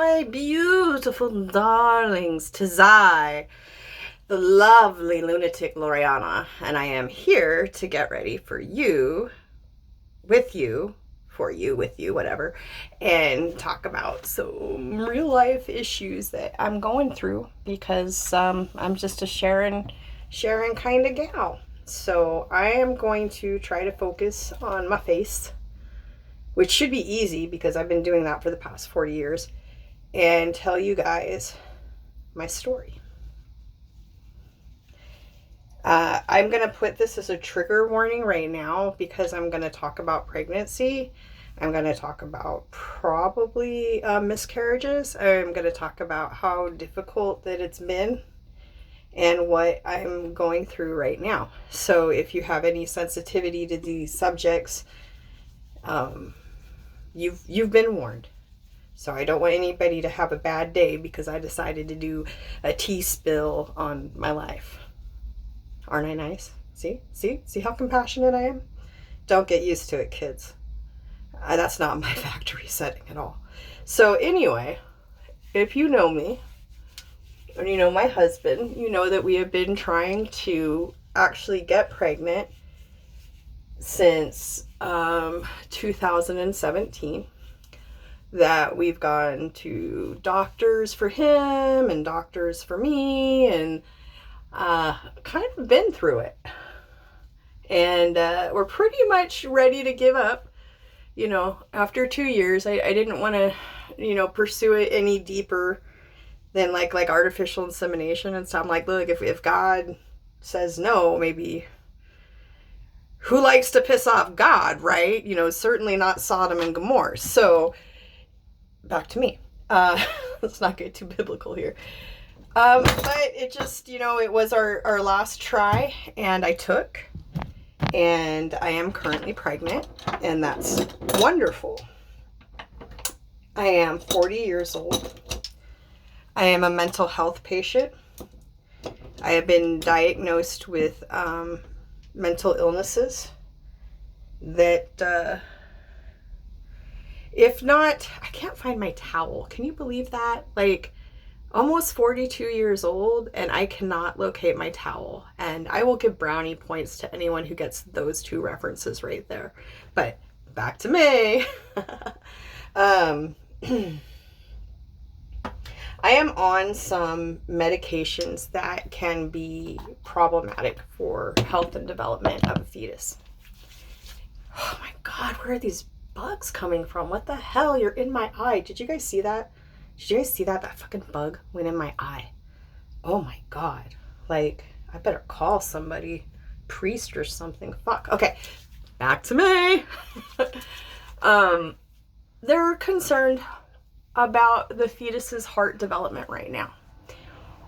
my beautiful darlings. 'Tis I, the lovely lunatic Lorianna, and I am here to get ready for you, with you, for you, with you, whatever, and talk about some real life issues that I'm going through because I'm just a sharing kind of gal. So I am going to try to focus on my face, which should be easy because I've been doing that for the past 40 years, and tell you guys my story. I'm going to put this as a trigger warning right now because I'm going to talk about pregnancy. I'm going to talk about probably miscarriages. I'm going to talk about how difficult that it's been and what I'm going through right now. So if you have any sensitivity to these subjects, you've been warned. So I don't want anybody to have a bad day because I decided to do a tea spill on my life. Aren't I nice? See how compassionate I am? Don't get used to it, kids. That's not my factory setting at all. So anyway, if you know me, and you know my husband, you know that we have been trying to actually get pregnant since 2017. That we've gone to doctors for him and doctors for me, and kind of been through it. And we're pretty much ready to give up. You know, after 2 years, I didn't want to, pursue it any deeper than like artificial insemination and stuff. I'm like, look, if God says no, maybe who likes to piss off God, right? Certainly not Sodom and Gomorrah. So back to me. Let's not get too biblical here. But it just, it was our last try, and I took, and I am currently pregnant, and that's wonderful. I am 40 years old. I am a mental health patient. I have been diagnosed with mental illnesses that, if not, I can't find my towel. Can you believe that? Almost 42 years old, and I cannot locate my towel. And I will give brownie points to anyone who gets those two references right there. But back to me. I am on some medications that can be problematic for health and development of a fetus. Oh my God, where are these bugs coming from? What the hell? You're in my eye. Did you guys see that? Did you guys see that? That fucking bug went in my eye. Oh my God. I better call somebody, priest or something. Fuck. Okay, back to me. They're concerned about the fetus's heart development right now.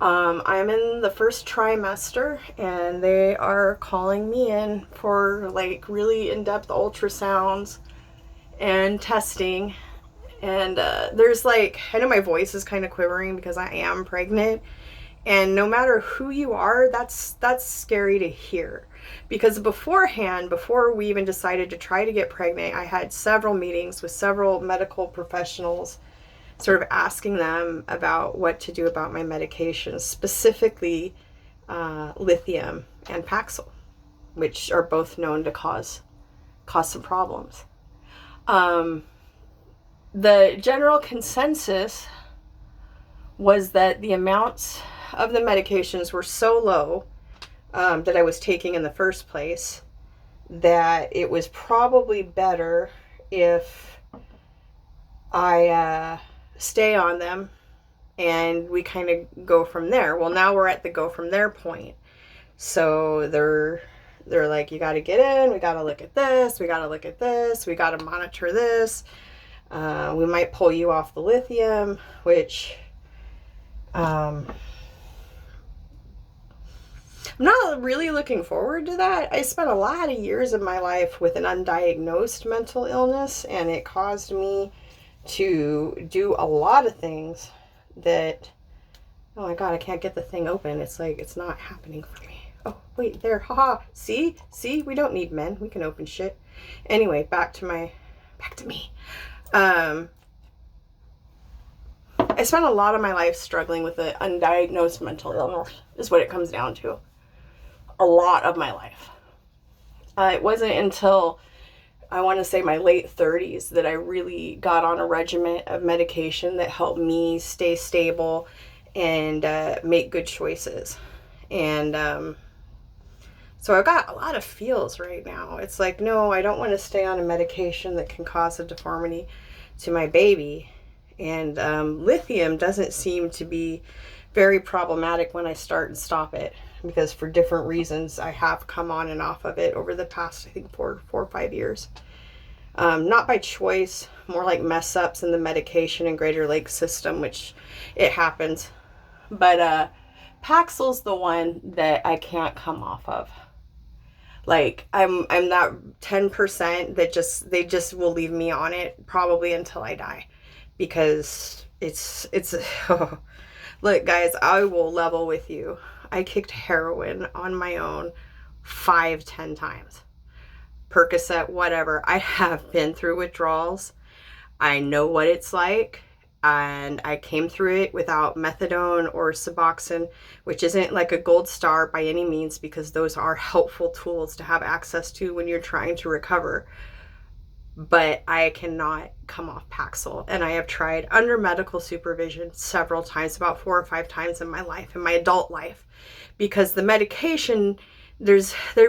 I'm in the first trimester, and they are calling me in for really in-depth ultrasounds and testing. And there's I know my voice is kind of quivering because I am pregnant, and no matter who you are, that's scary to hear. Because beforehand, before we even decided to try to get pregnant, I had several meetings with several medical professionals, sort of asking them about what to do about my medications, specifically lithium and Paxil, which are both known to cause some problems. The general consensus was that the amounts of the medications were so low that I was taking in the first place that it was probably better if I stay on them and we kind of go from there. Well, now we're at the go from there point. So they're like, you got to get in, we got to look at this, we got to look at this, we got to monitor this. We might pull you off the lithium, which I'm not really looking forward to that. I spent a lot of years of my life with an undiagnosed mental illness, and it caused me to do a lot of things that, oh my God, I can't get the thing open. It's it's not happening for me. Oh, wait, there, haha. See, we don't need men. We can open shit. Anyway, back to me. spent a lot of my life struggling with an undiagnosed mental illness, is what it comes down to. A lot of my life. It wasn't until, I want to say, my late 30s that I really got on a regimen of medication that helped me stay stable and make good choices. And so I've got a lot of feels right now. It's like, no, I don't want to stay on a medication that can cause a deformity to my baby. And lithium doesn't seem to be very problematic when I start and stop it, because for different reasons I have come on and off of it over the past, I think, 4 or 5 years. Not by choice, more like mess ups in the medication and Greater Lake system, which it happens. But Paxil's the one that I can't come off of. Like, I'm that 10% that they just will leave me on it probably until I die, because it's look, guys, I will level with you. I kicked heroin on my own 5-10 times. Percocet, whatever. I have been through withdrawals. I know what it's like. And I came through it without methadone or Suboxone, which isn't like a gold star by any means, because those are helpful tools to have access to when you're trying to recover. But I cannot come off Paxil. And I have tried under medical supervision several times, about 4 or 5 times in my life, in my adult life, because the medication, there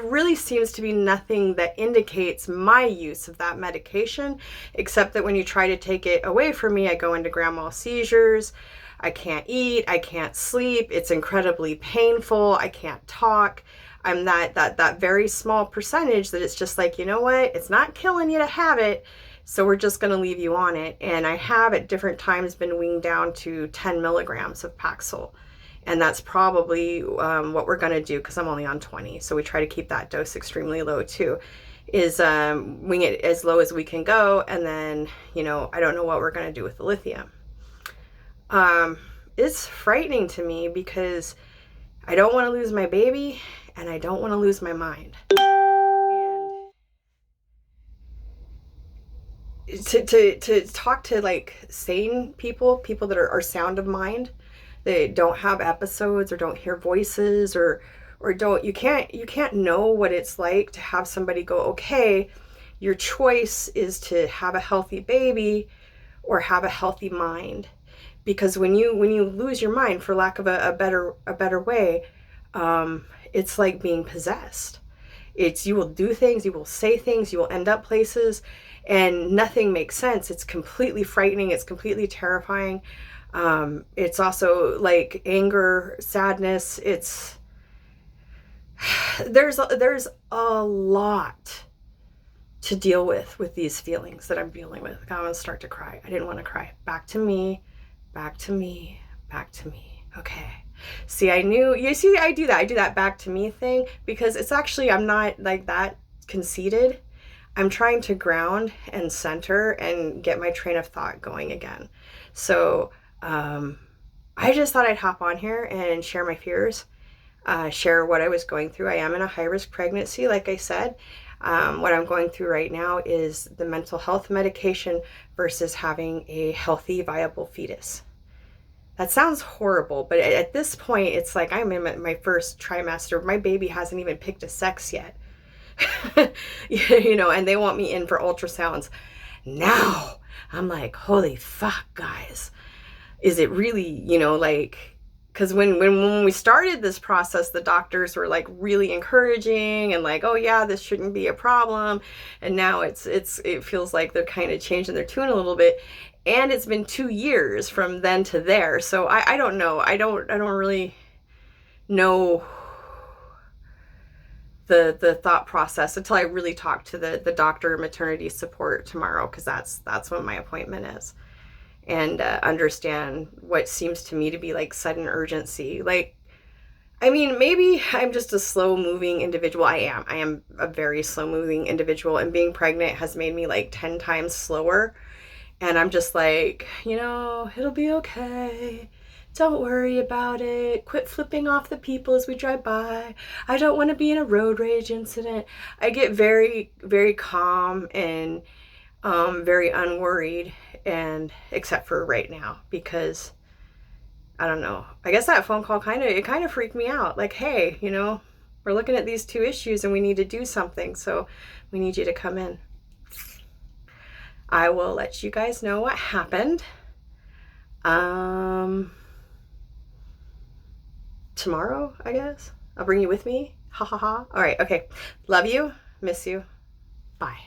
really seems to be nothing that indicates my use of that medication, except that when you try to take it away from me, I go into grand mal seizures. I can't eat. I can't sleep. It's incredibly painful. I can't talk. I'm that very small percentage that it's just like, you know what? It's not killing you to have it, so we're just going to leave you on it. And I have at different times been weaned down to 10 milligrams of Paxil. And that's probably what we're going to do, because I'm only on 20. So we try to keep that dose extremely low too, is wing it as low as we can go. And then, I don't know what we're going to do with the lithium. It's frightening to me because I don't want to lose my baby and I don't want to lose my mind. And to talk to like sane people that are sound of mind, they don't have episodes or don't hear voices or you can't know what it's like to have somebody go, okay, your choice is to have a healthy baby or have a healthy mind. Because when you lose your mind, for lack of a better way, it's like being possessed. You will do things, you will say things, you will end up places, and nothing makes sense. It's completely frightening. It's completely terrifying. It's also like anger, sadness. There's a lot to deal with these feelings that I'm dealing with. I'm gonna start to cry. I didn't want to cry. Back to me, back to me, back to me. Okay. See, I do that back to me thing, because it's actually, I'm not like that conceited. I'm trying to ground and center and get my train of thought going again. So, I just thought I'd hop on here and share my fears, share what I was going through. I am in a high-risk pregnancy, like I said. What I'm going through right now is the mental health medication versus having a healthy, viable fetus. That sounds horrible, but at this point, it's like I'm in my first trimester. My baby hasn't even picked a sex yet. And they want me in for ultrasounds now. I'm like, holy fuck, guys. Is it really, because when we started this process, the doctors were like really encouraging and like, oh yeah, this shouldn't be a problem. And now it feels like they're kind of changing their tune a little bit. And it's been 2 years from then to there. So I don't know. I don't really know the thought process until I really talk to the doctor maternity support tomorrow, because that's when my appointment is. And understand what seems to me to be like sudden urgency. Like, I mean, maybe I'm just a slow moving individual. I am a very slow moving individual, and being pregnant has made me like 10 times slower. And I'm just like, it'll be okay. Don't worry about it. Quit flipping off the people as we drive by. I don't want to be in a road rage incident. I get very, very calm and very unworried, and except for right now, because I don't know. I guess that phone call kind of freaked me out. Like, hey, you know, we're looking at these two issues and we need to do something. So we need you to come in. I will let you guys know what happened. Tomorrow, I guess. I'll bring you with me. Ha ha ha. All right. Okay. Love you. Miss you. Bye.